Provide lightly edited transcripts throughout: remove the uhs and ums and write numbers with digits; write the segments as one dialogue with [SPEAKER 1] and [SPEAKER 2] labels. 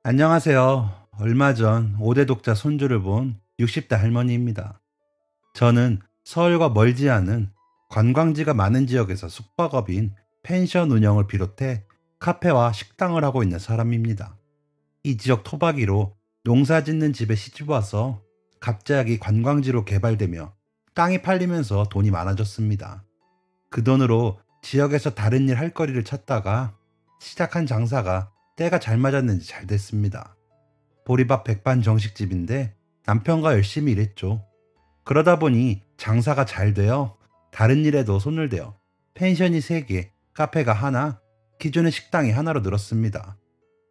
[SPEAKER 1] 안녕하세요. 얼마 전 5대 독자 손주를 본 60대 할머니입니다. 저는 서울과 멀지 않은 관광지가 많은 지역에서 숙박업인 펜션 운영을 비롯해 카페와 식당을 하고 있는 사람입니다. 이 지역 토박이로 농사 짓는 집에 시집 와서 갑자기 관광지로 개발되며 땅이 팔리면서 돈이 많아졌습니다. 그 돈으로 지역에서 다른 일 할 거리를 찾다가 시작한 장사가 때가 잘 맞았는지 잘 됐습니다. 보리밥 백반 정식집인데 남편과 열심히 일했죠. 그러다 보니 장사가 잘 되어 다른 일에도 손을 대어 펜션이 3개, 카페가 하나, 기존의 식당이 하나로 늘었습니다.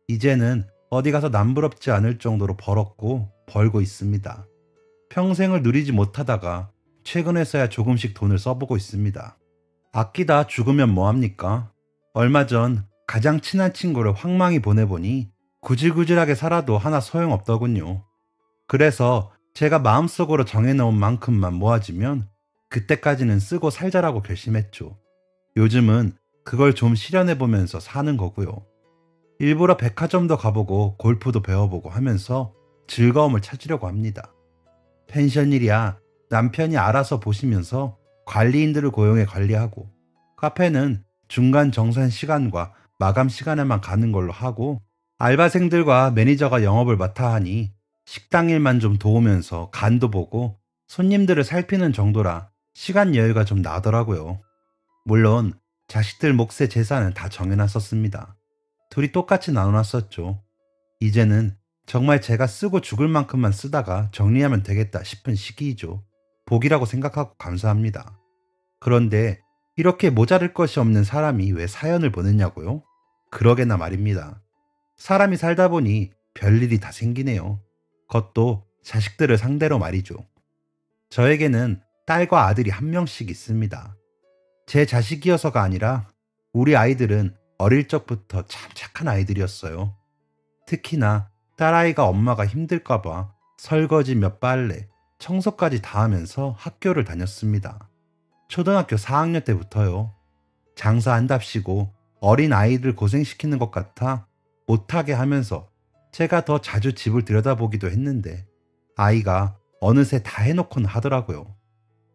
[SPEAKER 1] 이제는 어디 가서 남부럽지 않을 정도로 벌었고 벌고 있습니다. 평생을 누리지 못하다가 최근에서야 조금씩 돈을 써보고 있습니다. 아끼다 죽으면 뭐합니까? 얼마 전 가장 친한 친구를 황망히 보내보니 구질구질하게 살아도 하나 소용없더군요. 그래서 제가 마음속으로 정해놓은 만큼만 모아지면 그때까지는 쓰고 살자라고 결심했죠. 요즘은 그걸 좀 실현해보면서 사는 거고요. 일부러 백화점도 가보고 골프도 배워보고 하면서 즐거움을 찾으려고 합니다. 펜션 일이야 남편이 알아서 보시면서 관리인들을 고용해 관리하고, 카페는 중간 정산 시간과 마감 시간에만 가는 걸로 하고, 알바생들과 매니저가 영업을 맡아 하니 식당 일만 좀 도우면서 간도 보고 손님들을 살피는 정도라 시간 여유가 좀 나더라고요. 물론 자식들 몫의 재산은 다 정해놨었습니다. 둘이 똑같이 나눠놨었죠. 이제는 정말 제가 쓰고 죽을 만큼만 쓰다가 정리하면 되겠다 싶은 시기이죠. 복이라고 생각하고 감사합니다. 그런데 이렇게 모자랄 것이 없는 사람이 왜 사연을 보냈냐고요? 그러게나 말입니다. 사람이 살다 보니 별일이 다 생기네요. 그것도 자식들을 상대로 말이죠. 저에게는 딸과 아들이 한 명씩 있습니다. 제 자식이어서가 아니라 우리 아이들은 어릴 적부터 참 착한 아이들이었어요. 특히나 딸아이가 엄마가 힘들까봐 설거지 몇 빨래, 청소까지 다 하면서 학교를 다녔습니다. 초등학교 4학년 때부터요. 장사한답시고 어린 아이들 고생시키는 것 같아 못하게 하면서 제가 더 자주 집을 들여다보기도 했는데 아이가 어느새 다 해놓고는 하더라고요.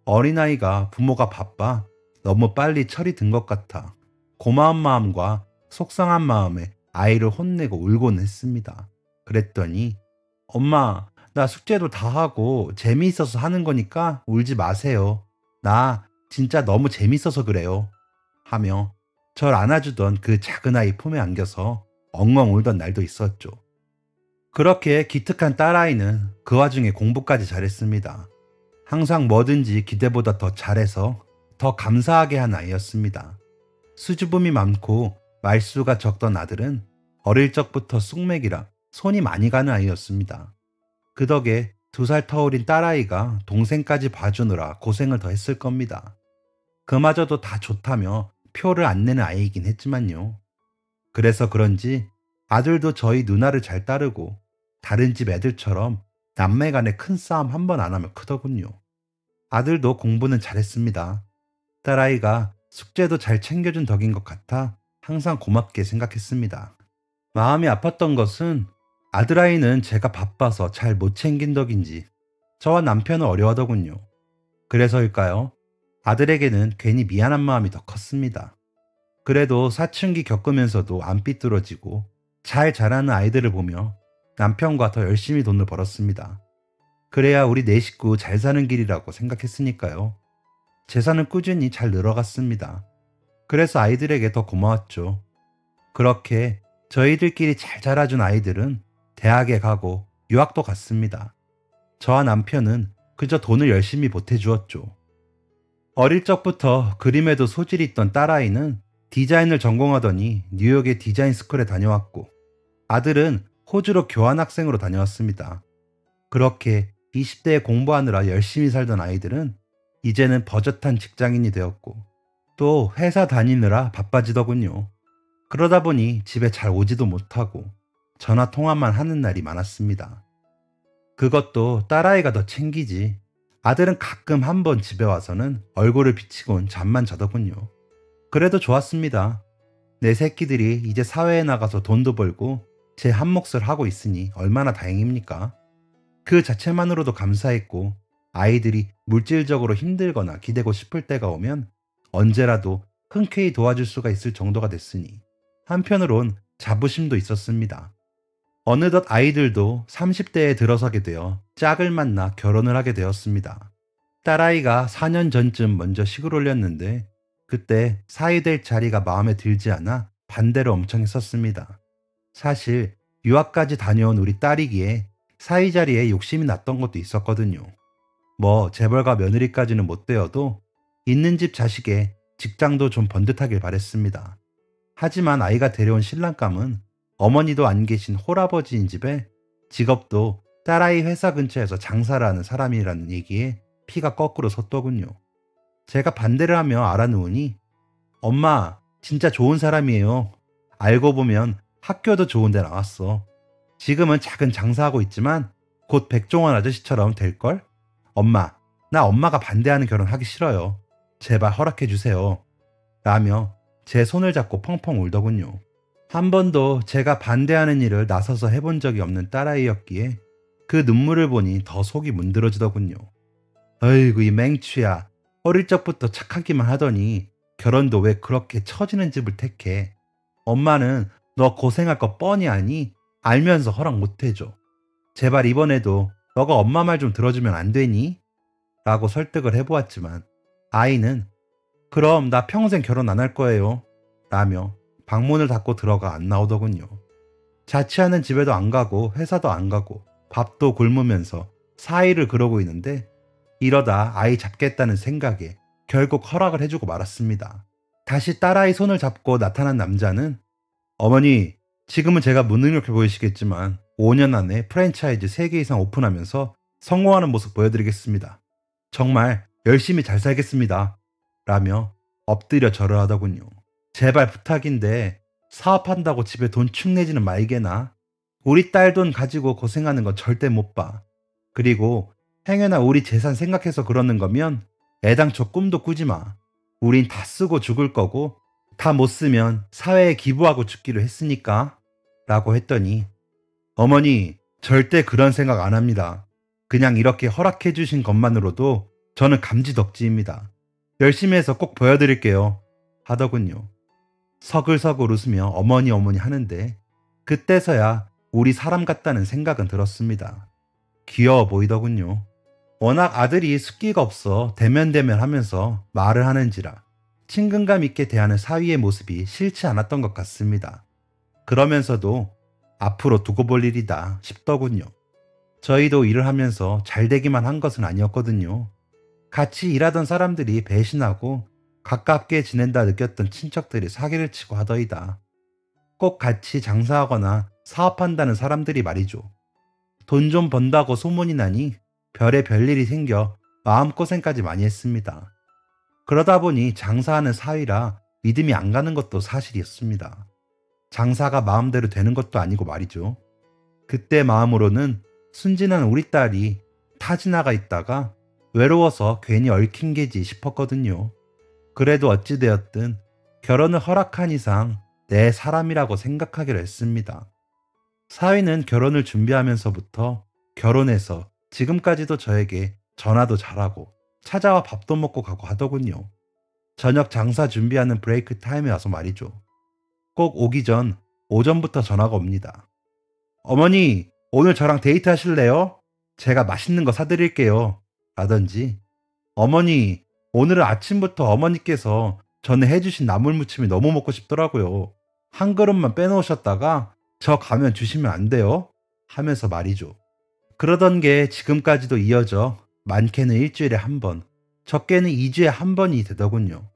[SPEAKER 1] 어린아이가 부모가 바빠 너무 빨리 철이 든 것 같아 고마운 마음과 속상한 마음에 아이를 혼내고 울곤 했습니다. 그랬더니 엄마, 나 숙제도 다 하고 재미있어서 하는 거니까 울지 마세요. 나 진짜 너무 재밌어서 그래요. 하며 절 안아주던 그 작은 아이 품에 안겨서 엉엉 울던 날도 있었죠. 그렇게 기특한 딸아이는 그 와중에 공부까지 잘했습니다. 항상 뭐든지 기대보다 더 잘해서 더 감사하게 한 아이였습니다. 수줍음이 많고 말수가 적던 아들은 어릴 적부터 쑥맥이라 손이 많이 가는 아이였습니다. 그 덕에 2살 터울인 딸아이가 동생까지 봐주느라 고생을 더 했을 겁니다. 그마저도 다 좋다며 표를 안 내는 아이이긴 했지만요. 그래서 그런지 아들도 저희 누나를 잘 따르고 다른 집 애들처럼 남매 간에 큰 싸움 한 번 안 하면 크더군요. 아들도 공부는 잘했습니다. 딸아이가 숙제도 잘 챙겨준 덕인 것 같아 항상 고맙게 생각했습니다. 마음이 아팠던 것은 아들아이는 제가 바빠서 잘 못 챙긴 덕인지 저와 남편은 어려워하더군요. 그래서일까요? 아들에게는 괜히 미안한 마음이 더 컸습니다. 그래도 사춘기 겪으면서도 안 삐뚤어지고 잘 자라는 아이들을 보며 남편과 더 열심히 돈을 벌었습니다. 그래야 우리 4식구 잘 사는 길이라고 생각했으니까요. 재산은 꾸준히 잘 늘어갔습니다. 그래서 아이들에게 더 고마웠죠. 그렇게 저희들끼리 잘 자라준 아이들은 대학에 가고 유학도 갔습니다. 저와 남편은 그저 돈을 열심히 보태주었죠. 어릴 적부터 그림에도 소질이 있던 딸아이는 디자인을 전공하더니 뉴욕의 디자인 스쿨에 다녀왔고, 아들은 호주로 교환학생으로 다녀왔습니다. 그렇게 20대에 공부하느라 열심히 살던 아이들은 이제는 버젓한 직장인이 되었고 또 회사 다니느라 바빠지더군요. 그러다 보니 집에 잘 오지도 못하고 전화 통화만 하는 날이 많았습니다. 그것도 딸아이가 더 챙기지. 아들은 가끔 한번 집에 와서는 얼굴을 비치곤 잠만 자더군요. 그래도 좋았습니다. 내 새끼들이 이제 사회에 나가서 돈도 벌고 제 한 몫을 하고 있으니 얼마나 다행입니까? 그 자체만으로도 감사했고 아이들이 물질적으로 힘들거나 기대고 싶을 때가 오면 언제라도 흔쾌히 도와줄 수가 있을 정도가 됐으니 한편으론 자부심도 있었습니다. 어느덧 아이들도 30대에 들어서게 되어 짝을 만나 결혼을 하게 되었습니다. 딸아이가 4년 전쯤 먼저 식을 올렸는데 그때 사위 될 자리가 마음에 들지 않아 반대를 엄청 했었습니다. 사실 유학까지 다녀온 우리 딸이기에 사위 자리에 욕심이 났던 것도 있었거든요. 뭐 재벌가 며느리까지는 못 되어도 있는 집 자식에 직장도 좀 번듯하길 바랬습니다. 하지만 아이가 데려온 신랑감은 어머니도 안 계신 홀아버지인 집에 직업도 딸아이 회사 근처에서 장사를 하는 사람이라는 얘기에 피가 거꾸로 섰더군요. 제가 반대를 하며 알아놓으니 엄마 진짜 좋은 사람이에요. 알고 보면 학교도 좋은 데 나왔어. 지금은 작은 장사하고 있지만 곧 백종원 아저씨처럼 될걸? 엄마, 나 엄마가 반대하는 결혼 하기 싫어요. 제발 허락해 주세요. 라며 제 손을 잡고 펑펑 울더군요. 한 번도 제가 반대하는 일을 나서서 해본 적이 없는 딸아이였기에 그 눈물을 보니 더 속이 문드러지더군요. 어이구 이 맹추야. 어릴 적부터 착하기만 하더니 결혼도 왜 그렇게 처지는 집을 택해. 엄마는 너 고생할 거 뻔히 아니? 알면서 허락 못 해줘. 제발 이번에도 너가 엄마 말 좀 들어주면 안 되니? 라고 설득을 해보았지만 아이는 그럼 나 평생 결혼 안 할 거예요. 라며 방문을 닫고 들어가 안 나오더군요. 자취하는 집에도 안 가고 회사도 안 가고 밥도 굶으면서 사이를 그러고 있는데 이러다 아이 잡겠다는 생각에 결국 허락을 해주고 말았습니다. 다시 딸아이 손을 잡고 나타난 남자는 어머니, 지금은 제가 무능력해 보이시겠지만 5년 안에 프랜차이즈 3개 이상 오픈하면서 성공하는 모습 보여드리겠습니다. 정말 열심히 잘 살겠습니다. 라며 엎드려 절을 하더군요. 제발 부탁인데 사업한다고 집에 돈 축 내지는 말게나. 우리 딸 돈 가지고 고생하는 건 절대 못 봐. 그리고 행여나 우리 재산 생각해서 그러는 거면 애당초 꿈도 꾸지 마. 우린 다 쓰고 죽을 거고 다 못 쓰면 사회에 기부하고 죽기로 했으니까. 라고 했더니 어머니 절대 그런 생각 안 합니다. 그냥 이렇게 허락해 주신 것만으로도 저는 감지덕지입니다. 열심히 해서 꼭 보여드릴게요. 하더군요. 서글서글 웃으며 어머니 하는데 그때서야 우리 사람 같다는 생각은 들었습니다. 귀여워 보이더군요. 워낙 아들이 숫기가 없어 대면대면하면서 말을 하는지라 친근감 있게 대하는 사위의 모습이 싫지 않았던 것 같습니다. 그러면서도 앞으로 두고 볼 일이다 싶더군요. 저희도 일을 하면서 잘 되기만 한 것은 아니었거든요. 같이 일하던 사람들이 배신하고 가깝게 지낸다 느꼈던 친척들이 사기를 치고 하더이다. 꼭 같이 장사하거나 사업한다는 사람들이 말이죠. 돈 좀 번다고 소문이 나니 별의 별일이 생겨 마음고생까지 많이 했습니다. 그러다 보니 장사하는 사위라 믿음이 안 가는 것도 사실이었습니다. 장사가 마음대로 되는 것도 아니고 말이죠. 그때 마음으로는 순진한 우리 딸이 타지나가 있다가 외로워서 괜히 얽힌 게지 싶었거든요. 그래도 어찌되었든 결혼을 허락한 이상 내 사람이라고 생각하기로 했습니다. 사위는 결혼을 준비하면서부터 결혼해서 지금까지도 저에게 전화도 잘하고 찾아와 밥도 먹고 가고 하더군요. 저녁 장사 준비하는 브레이크 타임에 와서 말이죠. 꼭 오기 전 오전부터 전화가 옵니다. 어머니, 오늘 저랑 데이트 하실래요? 제가 맛있는 거 사드릴게요. 라든지 어머니, 오늘은 아침부터 어머니께서 전에 해주신 나물무침이 너무 먹고 싶더라고요. 한 그릇만 빼놓으셨다가 저 가면 주시면 안 돼요? 하면서 말이죠. 그러던 게 지금까지도 이어져 많게는 일주일에 한 번, 적게는 2주에 한 번이 되더군요.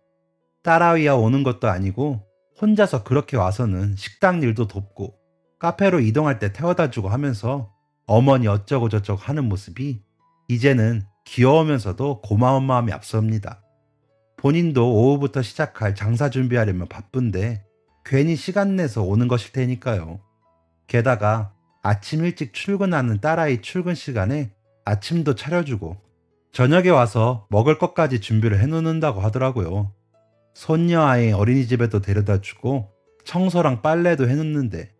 [SPEAKER 1] 딸아이와 오는 것도 아니고 혼자서 그렇게 와서는 식당 일도 돕고 카페로 이동할 때 태워다 주고 하면서 어머니 어쩌고 저쩌고 하는 모습이 이제는 귀여우면서도 고마운 마음이 앞섭니다. 본인도 오후부터 시작할 장사 준비하려면 바쁜데 괜히 시간 내서 오는 것일 테니까요. 게다가 아침 일찍 출근하는 딸아이 출근 시간에 아침도 차려주고 저녁에 와서 먹을 것까지 준비를 해놓는다고 하더라고요. 손녀 아이 어린이집에도 데려다 주고 청소랑 빨래도 해놓는데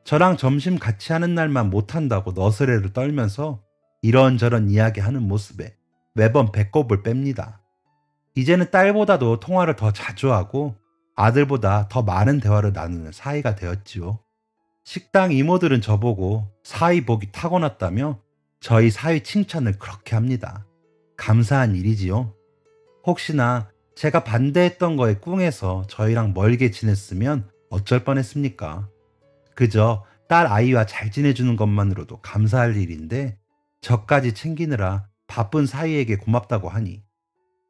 [SPEAKER 1] 저랑 점심 같이 하는 날만 못한다고 너스레를 떨면서 이런저런 이야기하는 모습에 매번 배꼽을 뺍니다. 이제는 딸보다도 통화를 더 자주 하고 아들보다 더 많은 대화를 나누는 사이가 되었지요. 식당 이모들은 저보고 사위 복이 타고났다며 저희 사위 칭찬을 그렇게 합니다. 감사한 일이지요. 혹시나 제가 반대했던 거에 꿍해서 저희랑 멀게 지냈으면 어쩔 뻔했습니까? 그저 딸 아이와 잘 지내주는 것만으로도 감사할 일인데 저까지 챙기느라 바쁜 사위에게 고맙다고 하니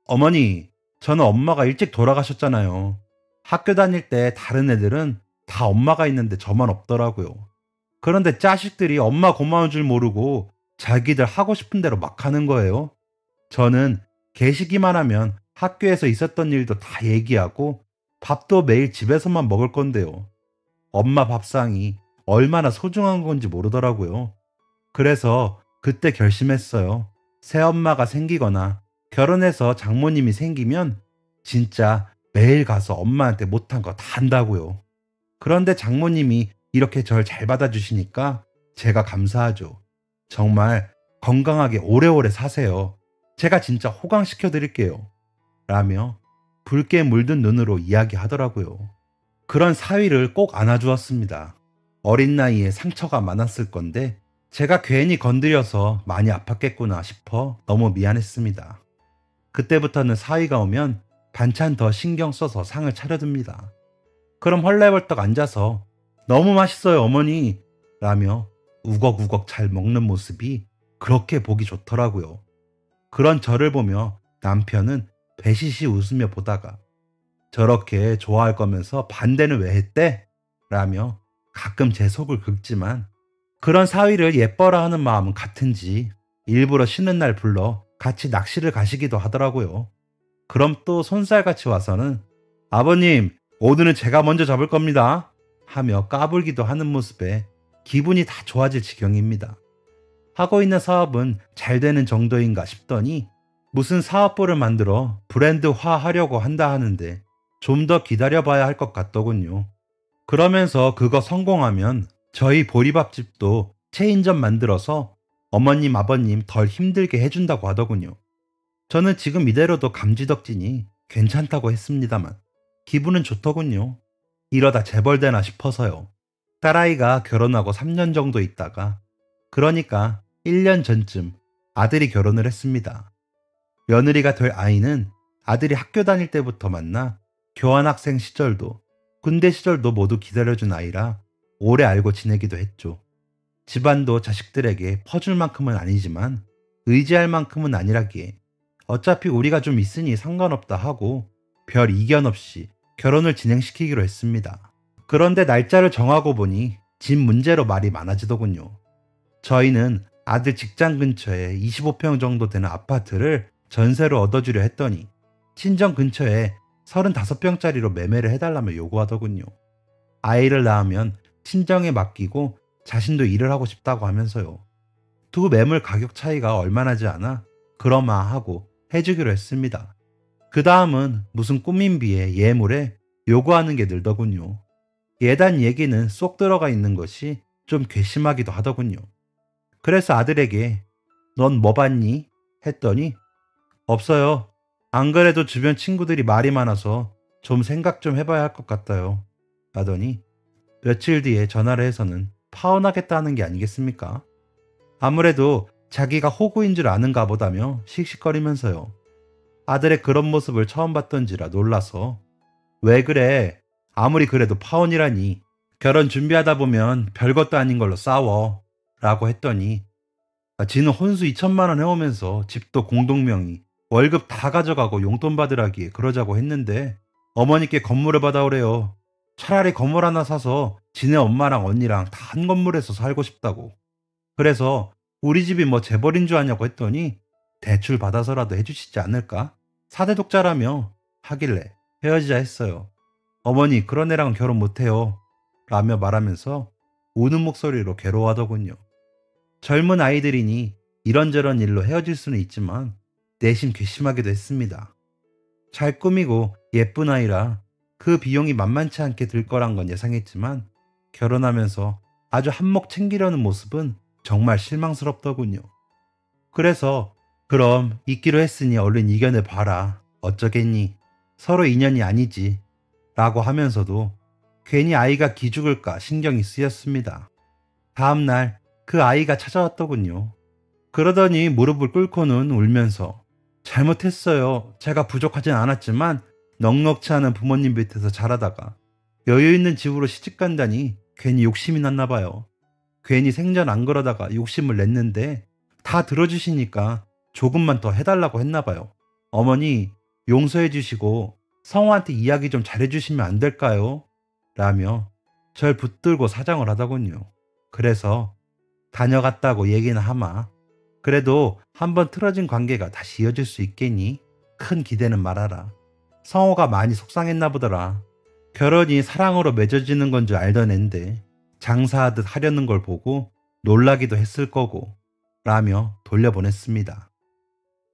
[SPEAKER 1] 어머니, 저는 엄마가 일찍 돌아가셨잖아요. 학교 다닐 때 다른 애들은 다 엄마가 있는데 저만 없더라고요. 그런데 자식들이 엄마 고마운 줄 모르고 자기들 하고 싶은 대로 막 하는 거예요. 저는 계시기만 하면 학교에서 있었던 일도 다 얘기하고 밥도 매일 집에서만 먹을 건데요. 엄마 밥상이 얼마나 소중한 건지 모르더라고요. 그래서 그때 결심했어요. 새엄마가 생기거나 결혼해서 장모님이 생기면 진짜 매일 가서 엄마한테 못한 거 다 한다고요. 그런데 장모님이 이렇게 절 잘 받아주시니까 제가 감사하죠. 정말 건강하게 오래오래 사세요. 제가 진짜 호강시켜 드릴게요. 라며 붉게 물든 눈으로 이야기하더라고요. 그런 사위를 꼭 안아주었습니다. 어린 나이에 상처가 많았을 건데 제가 괜히 건드려서 많이 아팠겠구나 싶어 너무 미안했습니다. 그때부터는 사위가 오면 반찬 더 신경 써서 상을 차려듭니다. 그럼 헐레벌떡 앉아서 너무 맛있어요 어머니 라며 우걱우걱 잘 먹는 모습이 그렇게 보기 좋더라고요. 그런 저를 보며 남편은 배시시 웃으며 보다가 저렇게 좋아할 거면서 반대는 왜 했대? 라며 가끔 제 속을 긁지만 그런 사위를 예뻐라 하는 마음은 같은지 일부러 쉬는 날 불러 같이 낚시를 가시기도 하더라고요. 그럼 또 손살같이 와서는 아버님, 오늘은 제가 먼저 잡을 겁니다. 하며 까불기도 하는 모습에 기분이 다 좋아질 지경입니다. 하고 있는 사업은 잘 되는 정도인가 싶더니 무슨 사업부를 만들어 브랜드화 하려고 한다 하는데 좀 더 기다려봐야 할 것 같더군요. 그러면서 그거 성공하면 저희 보리밥집도 체인점 만들어서 어머님, 아버님 덜 힘들게 해준다고 하더군요. 저는 지금 이대로도 감지덕지니 괜찮다고 했습니다만 기분은 좋더군요. 이러다 재벌되나 싶어서요. 딸아이가 결혼하고 3년 정도 있다가 그러니까 1년 전쯤 아들이 결혼을 했습니다. 며느리가 될 아이는 아들이 학교 다닐 때부터 만나 교환학생 시절도 군대 시절도 모두 기다려준 아이라 오래 알고 지내기도 했죠. 집안도 자식들에게 퍼줄 만큼은 아니지만 의지할 만큼은 아니라기에 어차피 우리가 좀 있으니 상관없다 하고 별 이견 없이 결혼을 진행시키기로 했습니다. 그런데 날짜를 정하고 보니 집 문제로 말이 많아지더군요. 저희는 아들 직장 근처에 25평 정도 되는 아파트를 전세로 얻어주려 했더니 친정 근처에 35평짜리로 매매를 해달라며 요구하더군요. 아이를 낳으면 친정에 맡기고 자신도 일을 하고 싶다고 하면서요. 두 매물 가격 차이가 얼마 나지 않아 그러마하고 해주기로 했습니다. 그 다음은 무슨 꾸민비에 예물에 요구하는 게 늘더군요. 예단 얘기는 쏙 들어가 있는 것이 좀 괘씸하기도 하더군요. 그래서 아들에게 넌 뭐 봤니? 했더니 없어요. 안 그래도 주변 친구들이 말이 많아서 좀 생각 좀 해봐야 할 것 같아요. 라더니 며칠 뒤에 전화를 해서는 파혼하겠다는 게 아니겠습니까? 아무래도 자기가 호구인 줄 아는가 보다며 씩씩거리면서요. 아들의 그런 모습을 처음 봤던지라 놀라서 왜 그래? 아무리 그래도 파혼이라니. 결혼 준비하다 보면 별것도 아닌 걸로 싸워. 라고 했더니 지는 혼수 2천만 원 해오면서 집도 공동명의, 월급 다 가져가고 용돈 받으라기에 그러자고 했는데 어머니께 건물을 받아오래요. 차라리 건물 하나 사서 지네 엄마랑 언니랑 다 한 건물에서 살고 싶다고. 그래서 우리 집이 뭐 재벌인 줄 아냐고 했더니 대출 받아서라도 해주시지 않을까? 4대 독자라며 하길래 헤어지자 했어요. 어머니 그런 애랑은 결혼 못해요. 라며 말하면서 우는 목소리로 괴로워하더군요. 젊은 아이들이니 이런저런 일로 헤어질 수는 있지만 내심 괘씸하기도 했습니다. 잘 꾸미고 예쁜 아이라 그 비용이 만만치 않게 들 거란 건 예상했지만 결혼하면서 아주 한몫 챙기려는 모습은 정말 실망스럽더군요. 그래서 그럼 있기로 했으니 얼른 이겨내 봐라. 어쩌겠니? 서로 인연이 아니지. 라고 하면서도 괜히 아이가 기죽을까 신경이 쓰였습니다. 다음날 그 아이가 찾아왔더군요. 그러더니 무릎을 꿇고는 울면서 잘못했어요. 제가 부족하진 않았지만 넉넉치 않은 부모님 밑에서 자라다가 여유 있는 집으로 시집 간다니 괜히 욕심이 났나 봐요. 괜히 생전 안 그러다가 욕심을 냈는데 다 들어주시니까 조금만 더 해달라고 했나 봐요. 어머니 용서해 주시고 성우한테 이야기 좀 잘해주시면 안 될까요? 라며 절 붙들고 사정을 하더군요. 그래서 다녀갔다고 얘기는 하마 그래도 한번 틀어진 관계가 다시 이어질 수 있겠니? 큰 기대는 말아라. 성호가 많이 속상했나 보더라. 결혼이 사랑으로 맺어지는 건 줄 알던 앤데 장사하듯 하려는 걸 보고 놀라기도 했을 거고 라며 돌려보냈습니다.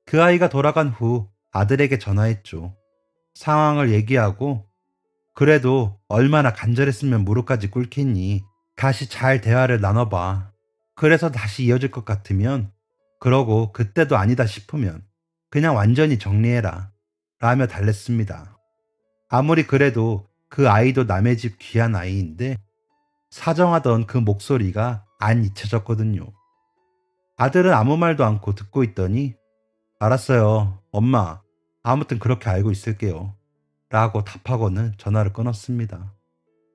[SPEAKER 1] 그 아이가 돌아간 후 아들에게 전화했죠. 상황을 얘기하고 그래도 얼마나 간절했으면 무릎까지 꿇겠니? 다시 잘 대화를 나눠봐. 그래서 다시 이어질 것 같으면 그러고 그때도 아니다 싶으면 그냥 완전히 정리해라 라며 달랬습니다. 아무리 그래도 그 아이도 남의 집 귀한 아이인데 사정하던 그 목소리가 안 잊혀졌거든요. 아들은 아무 말도 않고 듣고 있더니 알았어요. 엄마 아무튼 그렇게 알고 있을게요. 라고 답하고는 전화를 끊었습니다.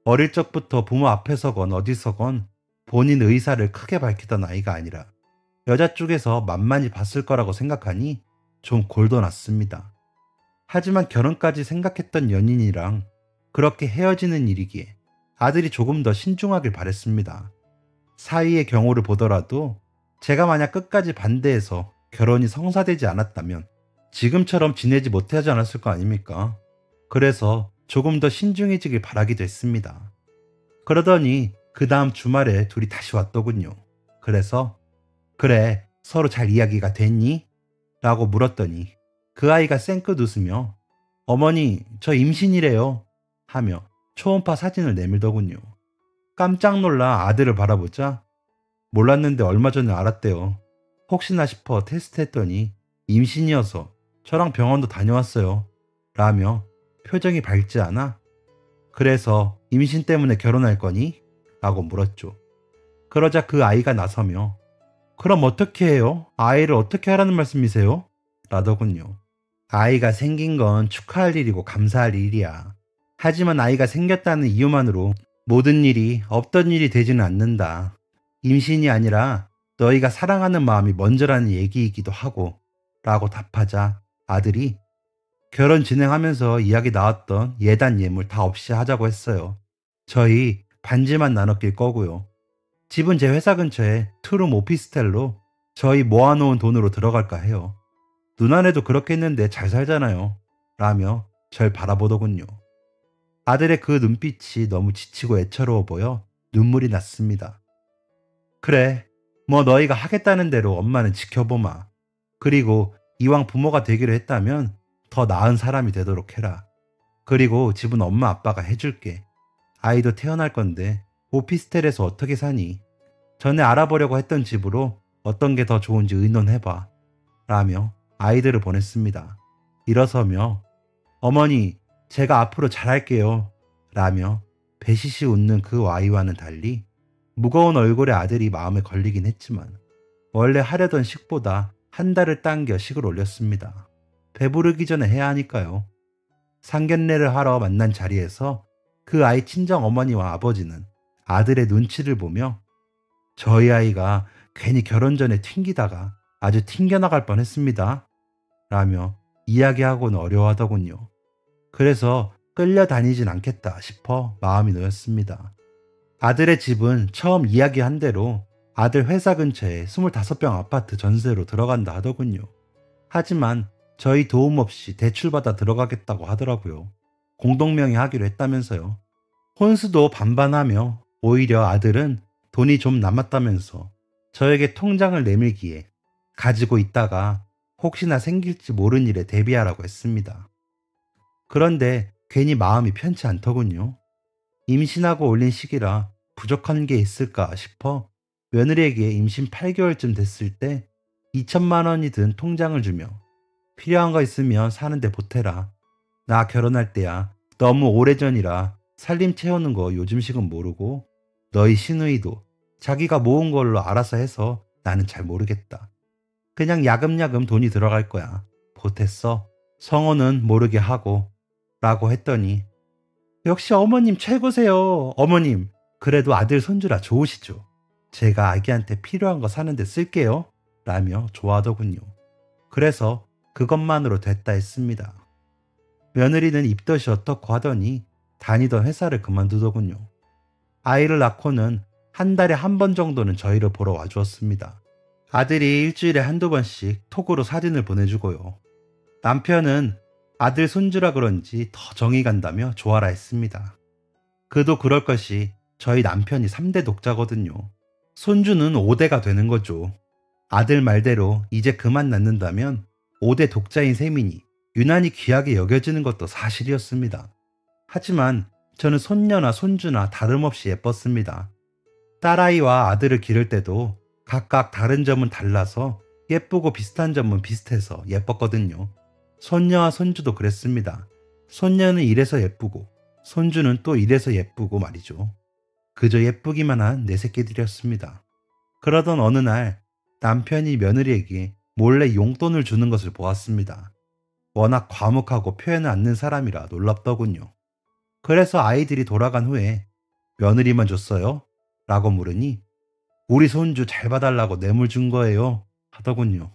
[SPEAKER 1] 어릴 적부터 부모 앞에서건 어디서건 본인 의사를 크게 밝히던 아이가 아니라 여자 쪽에서 만만히 봤을 거라고 생각하니 좀 골도 났습니다. 하지만 결혼까지 생각했던 연인이랑 그렇게 헤어지는 일이기에 아들이 조금 더 신중하길 바랬습니다. 사위의 경우를 보더라도 제가 만약 끝까지 반대해서 결혼이 성사되지 않았다면 지금처럼 지내지 못하지 않았을 거 아닙니까? 그래서 조금 더 신중해지길 바라기도 했습니다. 그러더니 그 다음 주말에 둘이 다시 왔더군요. 그래서 그래 서로 잘 이야기가 됐니? 라고 물었더니 그 아이가 쌩긋 웃으며 어머니 저 임신이래요 하며 초음파 사진을 내밀더군요. 깜짝 놀라 아들을 바라보자 몰랐는데 얼마 전에 알았대요. 혹시나 싶어 테스트했더니 임신이어서 저랑 병원도 다녀왔어요 라며 표정이 밝지 않아 그래서 임신 때문에 결혼할 거니? 라고 물었죠. 그러자 그 아이가 나서며 그럼 어떻게 해요? 아이를 어떻게 하라는 말씀이세요? 라더군요. 아이가 생긴 건 축하할 일이고 감사할 일이야. 하지만 아이가 생겼다는 이유만으로 모든 일이 없던 일이 되지는 않는다. 임신이 아니라 너희가 사랑하는 마음이 먼저라는 얘기이기도 하고 라고 답하자 아들이 결혼 진행하면서 이야기 나왔던 예단 예물 다 없이 하자고 했어요. 저희 반지만 나눠 낄 거고요. 집은 제 회사 근처에 투룸 오피스텔로 저희 모아놓은 돈으로 들어갈까 해요. 누나네도 그렇게 했는데 잘 살잖아요. 라며 절 바라보더군요. 아들의 그 눈빛이 너무 지치고 애처로워 보여 눈물이 났습니다. 그래, 뭐 너희가 하겠다는 대로 엄마는 지켜보마. 그리고 이왕 부모가 되기로 했다면 더 나은 사람이 되도록 해라. 그리고 집은 엄마 아빠가 해줄게. 아이도 태어날 건데 오피스텔에서 어떻게 사니? 전에 알아보려고 했던 집으로 어떤 게 더 좋은지 의논해봐. 라며 아이들을 보냈습니다. 일어서며 어머니 제가 앞으로 잘할게요. 라며 배시시 웃는 그 아이와는 달리 무거운 얼굴의 아들이 마음에 걸리긴 했지만 원래 하려던 식보다 한 달을 당겨 식을 올렸습니다. 배부르기 전에 해야 하니까요. 상견례를 하러 만난 자리에서 그 아이 친정 어머니와 아버지는 아들의 눈치를 보며 저희 아이가 괜히 결혼 전에 튕기다가 아주 튕겨나갈 뻔했습니다. 라며 이야기하고는 어려워하더군요. 그래서 끌려다니진 않겠다 싶어 마음이 놓였습니다. 아들의 집은 처음 이야기한 대로 아들 회사 근처에 25평 아파트 전세로 들어간다 하더군요. 하지만 저희 도움 없이 대출받아 들어가겠다고 하더라고요. 공동명의 하기로 했다면서요. 혼수도 반반하며 오히려 아들은 돈이 좀 남았다면서 저에게 통장을 내밀기에 가지고 있다가 혹시나 생길지 모른 일에 대비하라고 했습니다. 그런데 괜히 마음이 편치 않더군요. 임신하고 올린 시기라 부족한 게 있을까 싶어 며느리에게 임신 8개월쯤 됐을 때 2천만 원이 든 통장을 주며 필요한 거 있으면 사는데 보태라. 나 결혼할 때야 너무 오래전이라 살림 채우는 거 요즘식은 모르고 너희 시누이도 자기가 모은 걸로 알아서 해서 나는 잘 모르겠다. 그냥 야금야금 돈이 들어갈 거야. 보탰어. 성호는 모르게 하고 라고 했더니 역시 어머님 최고세요. 어머님 그래도 아들 손주라 좋으시죠. 제가 아기한테 필요한 거 사는데 쓸게요. 라며 좋아하더군요. 그래서 그것만으로 됐다 했습니다. 며느리는 입덧이 어떻고 하더니 다니던 회사를 그만두더군요. 아이를 낳고는 한 달에 한 번 정도는 저희를 보러 와주었습니다. 아들이 일주일에 한두 번씩 톡으로 사진을 보내주고요. 남편은 아들 손주라 그런지 더 정이 간다며 좋아라 했습니다. 그도 그럴 것이 저희 남편이 3대 독자거든요. 손주는 5대가 되는 거죠. 아들 말대로 이제 그만 낳는다면 5대 독자인 셈이니 유난히 귀하게 여겨지는 것도 사실이었습니다. 하지만 저는 손녀나 손주나 다름없이 예뻤습니다. 딸아이와 아들을 기를 때도 각각 다른 점은 달라서 예쁘고 비슷한 점은 비슷해서 예뻤거든요. 손녀와 손주도 그랬습니다. 손녀는 이래서 예쁘고 손주는 또 이래서 예쁘고 말이죠. 그저 예쁘기만 한 내 새끼들이었습니다. 그러던 어느 날 남편이 며느리에게 몰래 용돈을 주는 것을 보았습니다. 워낙 과묵하고 표현을 않는 사람이라 놀랍더군요. 그래서 아이들이 돌아간 후에 며느리만 줬어요? 라고 물으니 우리 손주 잘 봐달라고 뇌물 준 거예요 하더군요.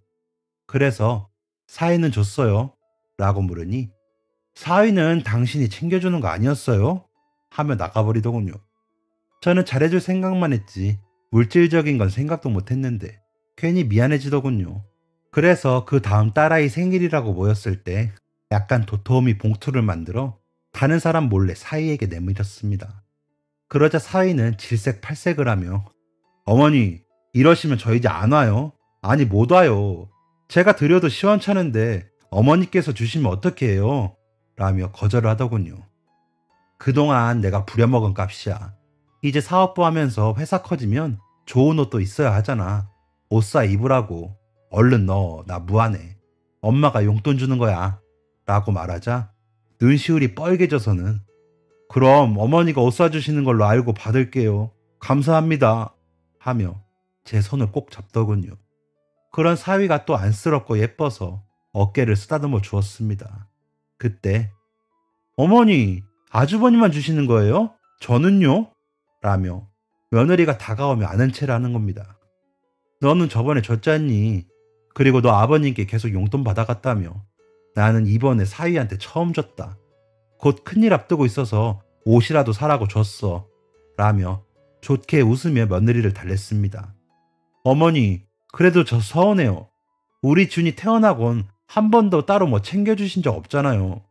[SPEAKER 1] 그래서 사위는 줬어요? 라고 물으니 사위는 당신이 챙겨주는 거 아니었어요? 하며 나가버리더군요. 저는 잘해줄 생각만 했지 물질적인 건 생각도 못했는데 괜히 미안해지더군요. 그래서 그 다음 딸아이 생일이라고 모였을 때 약간 도톰이 봉투를 만들어 다른 사람 몰래 사위에게 내밀었습니다. 그러자 사위는 질색팔색을 하며 어머니 이러시면 저 이제 안 와요. 아니 못 와요. 제가 드려도 시원찮은데 어머니께서 주시면 어떻게 해요? 라며 거절을 하더군요. 그동안 내가 부려먹은 값이야. 이제 사업부 하면서 회사 커지면 좋은 옷도 있어야 하잖아. 옷 사 입으라고. 얼른 넣어. 나 무안해. 엄마가 용돈 주는 거야. 라고 말하자 눈시울이 뻘개져서는 그럼 어머니가 옷 사주시는 걸로 알고 받을게요. 감사합니다. 하며 제 손을 꼭 잡더군요. 그런 사위가 또 안쓰럽고 예뻐서 어깨를 쓰다듬어 주었습니다. 그때 어머니 아주버님만 주시는 거예요? 저는요? 라며 며느리가 다가오며 아는 체를 하는 겁니다. 너는 저번에 줬잖니. 그리고 너 아버님께 계속 용돈 받아갔다며. 나는 이번에 사위한테 처음 줬다. 곧 큰일 앞두고 있어서 옷이라도 사라고 줬어. 라며 좋게 웃으며 며느리를 달랬습니다. 어머니 그래도 저 서운해요. 우리 준이 태어나곤 한 번도 따로 뭐 챙겨주신 적 없잖아요.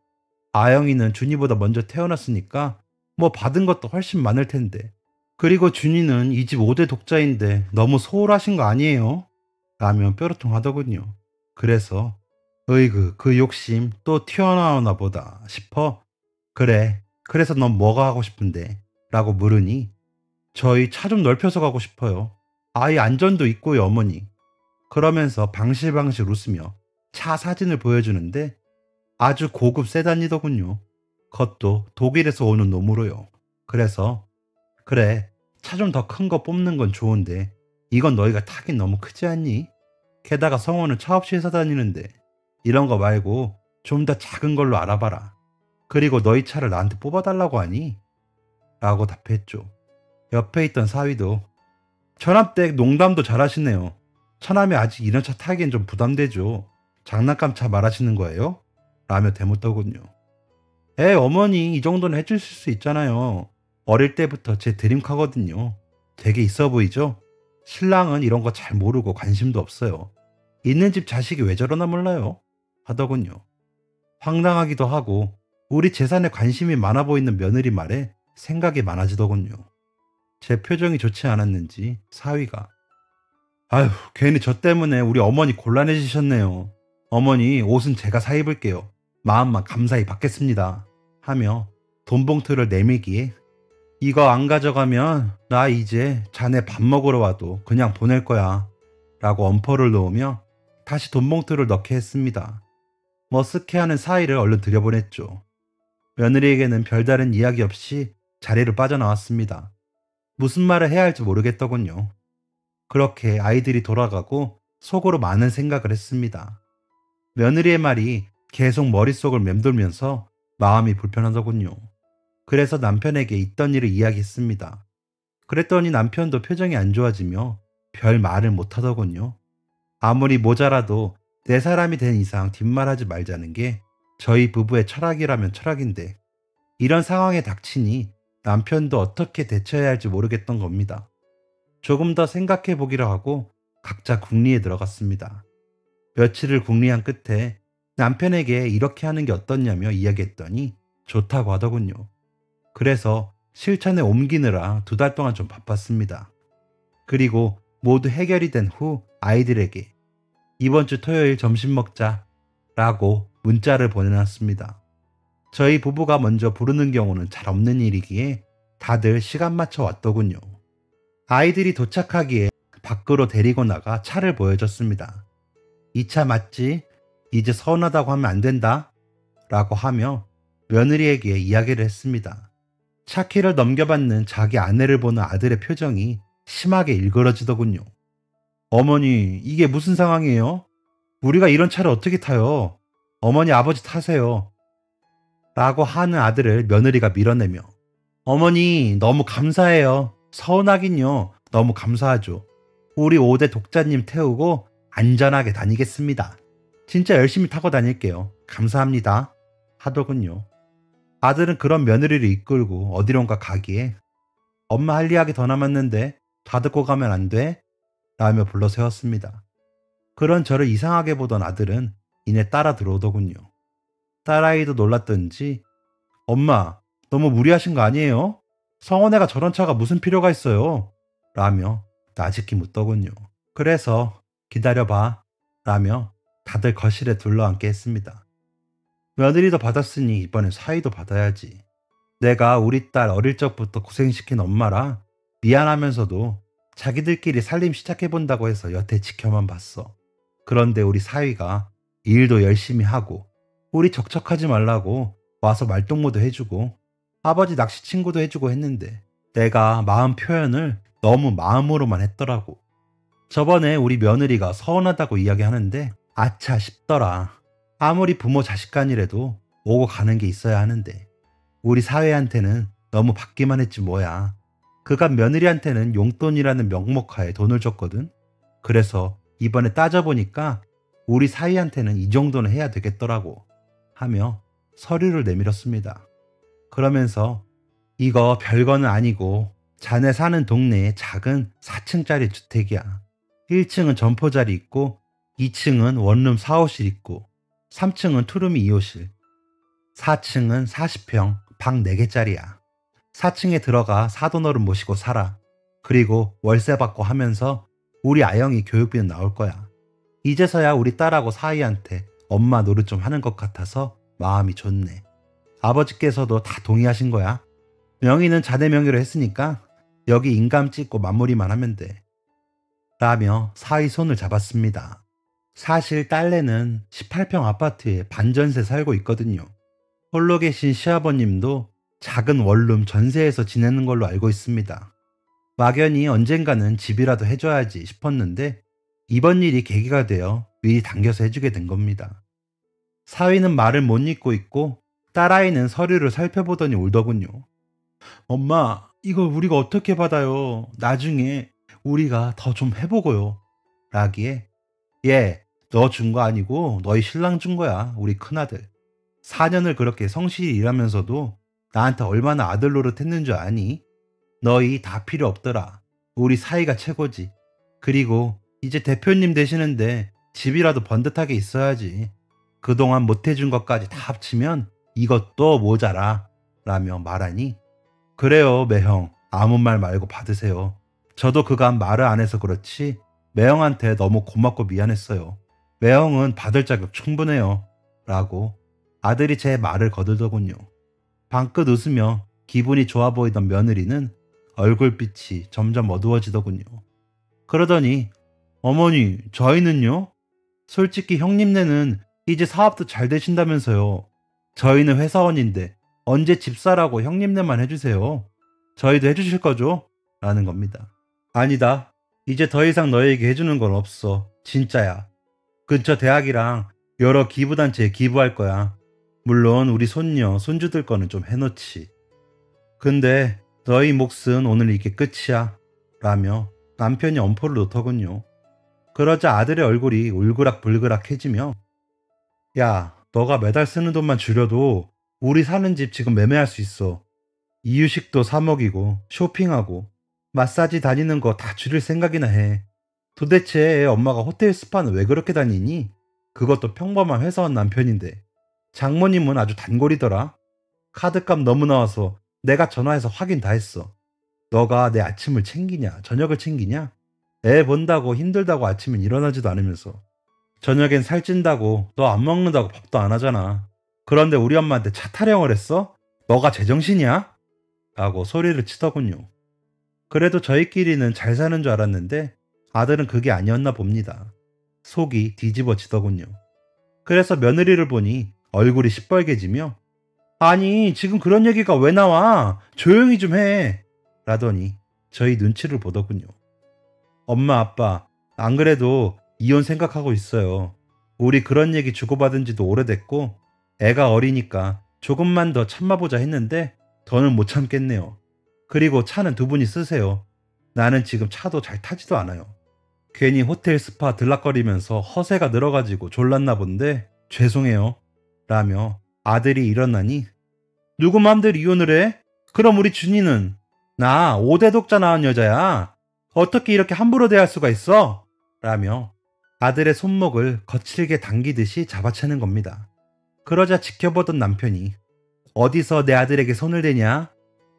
[SPEAKER 1] 아영이는 준이보다 먼저 태어났으니까 뭐 받은 것도 훨씬 많을 텐데. 그리고 준이는 이 집 5대 독자인데 너무 소홀하신 거 아니에요? 라며 뾰루통 하더군요. 그래서 으이그 그 욕심 또 튀어나오나 보다 싶어 그래 그래서 넌 뭐가 하고 싶은데? 라고 물으니 저희 차 좀 넓혀서 가고 싶어요. 아이 안전도 있고요 어머니. 그러면서 방실방실 웃으며 차 사진을 보여주는데 아주 고급 세단이더군요. 그것도 독일에서 오는 놈으로요. 그래서 그래 차 좀 더 큰 거 뽑는 건 좋은데 이건 너희가 타긴 너무 크지 않니? 게다가 성호는 차 없이 회사 다니는데 이런 거 말고 좀 더 작은 걸로 알아봐라. 그리고 너희 차를 나한테 뽑아달라고 하니? 라고 답했죠. 옆에 있던 사위도 처남댁 농담도 잘하시네요. 처남이 아직 이런 차 타기엔 좀 부담되죠. 장난감 차 말하시는 거예요? 라며 대묻더군요. 어머니 이 정도는 해주실 수 있잖아요. 어릴 때부터 제 드림카거든요. 되게 있어 보이죠? 신랑은 이런 거 잘 모르고 관심도 없어요. 있는 집 자식이 왜 저러나 몰라요? 하더군요. 황당하기도 하고 우리 재산에 관심이 많아 보이는 며느리 말에 생각이 많아지더군요. 제 표정이 좋지 않았는지 사위가 아휴 괜히 저 때문에 우리 어머니 곤란해지셨네요. 어머니 옷은 제가 사 입을게요. 마음만 감사히 받겠습니다. 하며 돈 봉투를 내밀기에 이거 안 가져가면 나 이제 자네 밥 먹으러 와도 그냥 보낼 거야. 라고 엄포를 놓으며 다시 돈봉투를 넣게 했습니다. 머쓱해하는 사위를 얼른 들여보냈죠. 며느리에게는 별다른 이야기 없이 자리로 빠져나왔습니다. 무슨 말을 해야 할지 모르겠더군요. 그렇게 아이들이 돌아가고 속으로 많은 생각을 했습니다. 며느리의 말이 계속 머릿속을 맴돌면서 마음이 불편하더군요. 그래서 남편에게 있던 일을 이야기했습니다. 그랬더니 남편도 표정이 안 좋아지며 별 말을 못하더군요. 아무리 모자라도 내 사람이 된 이상 뒷말하지 말자는 게 저희 부부의 철학이라면 철학인데 이런 상황에 닥치니 남편도 어떻게 대처해야 할지 모르겠던 겁니다. 조금 더 생각해 보기로 하고 각자 궁리에 들어갔습니다. 며칠을 궁리한 끝에 남편에게 이렇게 하는 게 어떻냐며 이야기했더니 좋다고 하더군요. 그래서 실천에 옮기느라 2달 동안 좀 바빴습니다. 그리고 모두 해결이 된 후 아이들에게 이번 주 토요일 점심 먹자 라고 문자를 보내놨습니다. 저희 부부가 먼저 부르는 경우는 잘 없는 일이기에 다들 시간 맞춰 왔더군요. 아이들이 도착하기에 밖으로 데리고 나가 차를 보여줬습니다. 이 차 맞지? 이제 서운하다고 하면 안 된다 라고 하며 며느리에게 이야기를 했습니다. 차 키를 넘겨받는 자기 아내를 보는 아들의 표정이 심하게 일그러지더군요. 어머니, 이게 무슨 상황이에요? 우리가 이런 차를 어떻게 타요? 어머니, 아버지 타세요. 라고 하는 아들을 며느리가 밀어내며 어머니, 너무 감사해요. 서운하긴요. 너무 감사하죠. 우리 5대 독자님 태우고 안전하게 다니겠습니다. 진짜 열심히 타고 다닐게요. 감사합니다. 하더군요. 아들은 그런 며느리를 이끌고 어디론가 가기에 엄마 할 이야기 더 남았는데 다 듣고 가면 안 돼? 라며 불러 세웠습니다. 그런 저를 이상하게 보던 아들은 이내 따라 들어오더군요. 딸아이도 놀랐던지 엄마 너무 무리하신 거 아니에요? 성원애가 저런 차가 무슨 필요가 있어요? 라며 나직히 묻더군요. 그래서 기다려봐 라며 다들 거실에 둘러앉게 했습니다. 며느리도 받았으니 이번엔 사위도 받아야지. 내가 우리 딸 어릴 적부터 고생시킨 엄마라 미안하면서도 자기들끼리 살림 시작해본다고 해서 여태 지켜만 봤어. 그런데 우리 사위가 일도 열심히 하고 우리 적적하지 말라고 와서 말동무도 해주고 아버지 낚시 친구도 해주고 했는데 내가 마음 표현을 너무 마음으로만 했더라고. 저번에 우리 며느리가 서운하다고 이야기하는데 아차 싶더라. 아무리 부모 자식간이라도 오고 가는 게 있어야 하는데 우리 사회한테는 너무 받기만 했지 뭐야. 그간 며느리한테는 용돈이라는 명목하에 돈을 줬거든. 그래서 이번에 따져보니까 우리 사위한테는 이 정도는 해야 되겠더라고 하며 서류를 내밀었습니다. 그러면서 이거 별거는 아니고 자네 사는 동네에 작은 4층짜리 주택이야. 1층은 점포자리 있고 2층은 원룸 4호실 있고 3층은 투룸이 2호실 4층은 40평 방 4개짜리야. 4층에 들어가 사돈어른 모시고 살아. 그리고 월세 받고 하면서 우리 아영이 교육비는 나올 거야. 이제서야 우리 딸하고 사위한테 엄마 노릇 좀 하는 것 같아서 마음이 좋네. 아버지께서도 다 동의하신 거야. 명의는 자네 명의로 했으니까 여기 인감 찍고 마무리만 하면 돼. 라며 사위 손을 잡았습니다. 사실 딸내는 18평 아파트에 반전세 살고 있거든요. 홀로 계신 시아버님도 작은 원룸 전세에서 지내는 걸로 알고 있습니다. 막연히 언젠가는 집이라도 해줘야지 싶었는데 이번 일이 계기가 되어 미리 당겨서 해주게 된 겁니다. 사위는 말을 못 잇고 있고 딸아이는 서류를 살펴보더니 울더군요. 엄마, 이걸 우리가 어떻게 받아요? 나중에 우리가 더 좀 해보고요. 라기에 얘, 너 준 거 아니고 너희 신랑 준 거야. 우리 큰아들. 4년을 그렇게 성실히 일하면서도 나한테 얼마나 아들 노릇 했는 줄 아니? 너희 다 필요 없더라. 우리 사이가 최고지. 그리고 이제 대표님 되시는데 집이라도 번듯하게 있어야지. 그동안 못해준 것까지 다 합치면 이것도 모자라. 라며 말하니 그래요 매형. 아무 말 말고 받으세요. 저도 그간 말을 안 해서 그렇지 매형한테 너무 고맙고 미안했어요. 매형은 받을 자격 충분해요. 라고 아들이 제 말을 거들더군요. 방긋 웃으며 기분이 좋아 보이던 며느리는 얼굴빛이 점점 어두워지더군요. 그러더니 어머니, 저희는요? 솔직히 형님네는 이제 사업도 잘 되신다면서요. 저희는 회사원인데 언제 집사라고 형님네만 해주세요. 저희도 해주실 거죠? 라는 겁니다. 아니다. 이제 더 이상 너에게 해주는 건 없어. 진짜야. 근처 대학이랑 여러 기부단체에 기부할 거야. 물론 우리 손녀, 손주들 거는 좀 해놓지. 근데 너희 몫은 오늘 이게 끝이야. 라며 남편이 엄포를 놓더군요. 그러자 아들의 얼굴이 울그락불그락해지며 야, 너가 매달 쓰는 돈만 줄여도 우리 사는 집 지금 매매할 수 있어. 이유식도 사 먹이고 쇼핑하고 마사지 다니는 거 다 줄일 생각이나 해. 도대체 엄마가 호텔 스파는 왜 그렇게 다니니? 그것도 평범한 회사원 남편인데. 장모님은 아주 단골이더라. 카드값 너무 나와서 내가 전화해서 확인 다 했어. 너가 내 아침을 챙기냐, 저녁을 챙기냐? 애 본다고 힘들다고 아침엔 일어나지도 않으면서. 저녁엔 살찐다고 너 안 먹는다고 밥도 안 하잖아. 그런데 우리 엄마한테 차 타령을 했어? 너가 제정신이야? 라고 소리를 치더군요. 그래도 저희끼리는 잘 사는 줄 알았는데 아들은 그게 아니었나 봅니다. 속이 뒤집어지더군요. 그래서 며느리를 보니 얼굴이 시뻘개지며 아니 지금 그런 얘기가 왜 나와? 조용히 좀 해. 라더니 저희 눈치를 보더군요. 엄마 아빠 안 그래도 이혼 생각하고 있어요. 우리 그런 얘기 주고받은 지도 오래됐고 애가 어리니까 조금만 더 참아보자 했는데 더는 못 참겠네요. 그리고 차는 두 분이 쓰세요. 나는 지금 차도 잘 타지도 않아요. 괜히 호텔 스파 들락거리면서 허세가 늘어가지고 졸랐나 본데 죄송해요. 라며 아들이 일어나니 누구 맘대로 이혼을 해? 그럼 우리 준이는? 나 5대 독자 낳은 여자야. 어떻게 이렇게 함부로 대할 수가 있어? 라며 아들의 손목을 거칠게 당기듯이 잡아채는 겁니다. 그러자 지켜보던 남편이 어디서 내 아들에게 손을 대냐?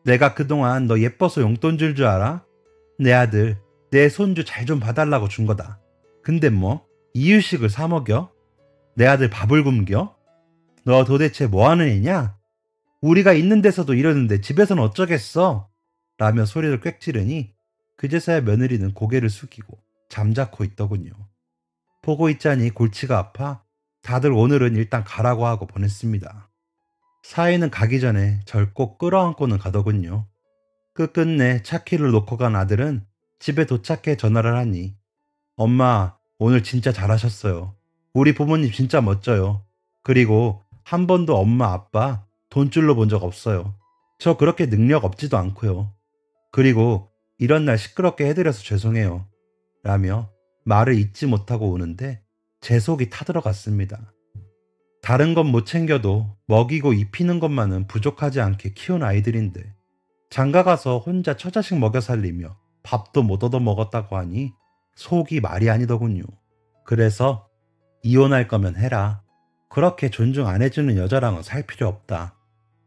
[SPEAKER 1] 내가 그동안 너 예뻐서 용돈 줄 알아? 내 아들, 내 손주 잘 좀 봐달라고 준 거다. 근데 뭐 이유식을 사 먹여? 내 아들 밥을 굶겨? 너 도대체 뭐 하는 애냐? 우리가 있는 데서도 이러는데 집에서는 어쩌겠어? 라며 소리를 꽥 지르니 그제서야 며느리는 고개를 숙이고 잠자코 있더군요. 보고 있자니 골치가 아파 다들 오늘은 일단 가라고 하고 보냈습니다. 사위는 가기 전에 절 꼭 끌어안고는 가더군요. 끝끝내 차키를 놓고 간 아들은 집에 도착해 전화를 하니 엄마 오늘 진짜 잘하셨어요. 우리 부모님 진짜 멋져요. 그리고 한 번도 엄마 아빠 돈줄로 본 적 없어요. 저 그렇게 능력 없지도 않고요. 그리고 이런 날 시끄럽게 해드려서 죄송해요. 라며 말을 잊지 못하고 우는데 제 속이 타들어갔습니다. 다른 건 못 챙겨도 먹이고 입히는 것만은 부족하지 않게 키운 아이들인데 장가가서 혼자 처자식 먹여 살리며 밥도 못 얻어 먹었다고 하니 속이 말이 아니더군요. 그래서 이혼할 거면 해라. 그렇게 존중 안 해주는 여자랑은 살 필요 없다.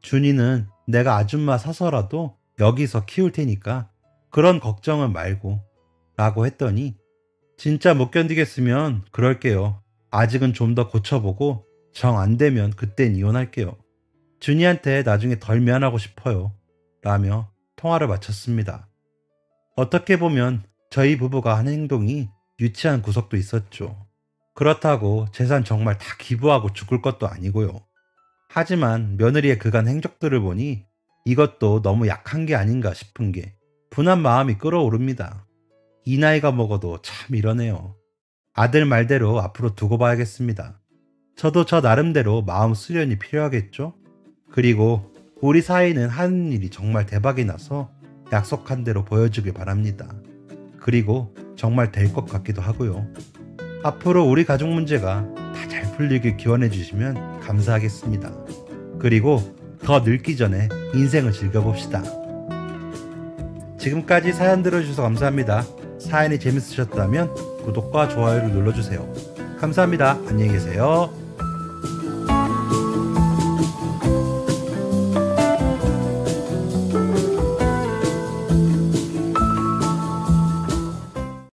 [SPEAKER 1] 준이는 내가 아줌마 사서라도 여기서 키울 테니까 그런 걱정은 말고 라고 했더니 진짜 못 견디겠으면 그럴게요. 아직은 좀 더 고쳐보고 정 안 되면 그땐 이혼할게요. 준이한테 나중에 덜 미안하고 싶어요. 라며 통화를 마쳤습니다. 어떻게 보면 저희 부부가 한 행동이 유치한 구석도 있었죠. 그렇다고 재산 정말 다 기부하고 죽을 것도 아니고요. 하지만 며느리의 그간 행적들을 보니 이것도 너무 약한 게 아닌가 싶은 게 분한 마음이 끓어오릅니다. 이 나이가 먹어도 참 이러네요. 아들 말대로 앞으로 두고 봐야겠습니다. 저도 저 나름대로 마음 수련이 필요하겠죠? 그리고 우리 사이는 하는 일이 정말 대박이 나서 약속한 대로 보여주길 바랍니다. 그리고 정말 될 것 같기도 하고요. 앞으로 우리 가족 문제가 다 잘 풀리길 기원해 주시면 감사하겠습니다. 그리고 더 늙기 전에 인생을 즐겨봅시다. 지금까지 사연 들어주셔서 감사합니다. 사연이 재밌으셨다면 구독과 좋아요를 눌러주세요. 감사합니다. 안녕히 계세요.